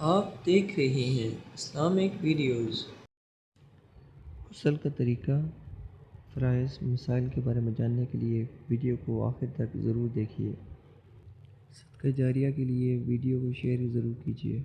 आप देख रहे हैं इस्लामिक वीडियोज़। गुस्ल का तरीका, फ़राइज़, मसाइल के बारे में जानने के लिए वीडियो को आखिर तक ज़रूर देखिए। सदका जारिया के लिए वीडियो को शेयर ज़रूर कीजिए।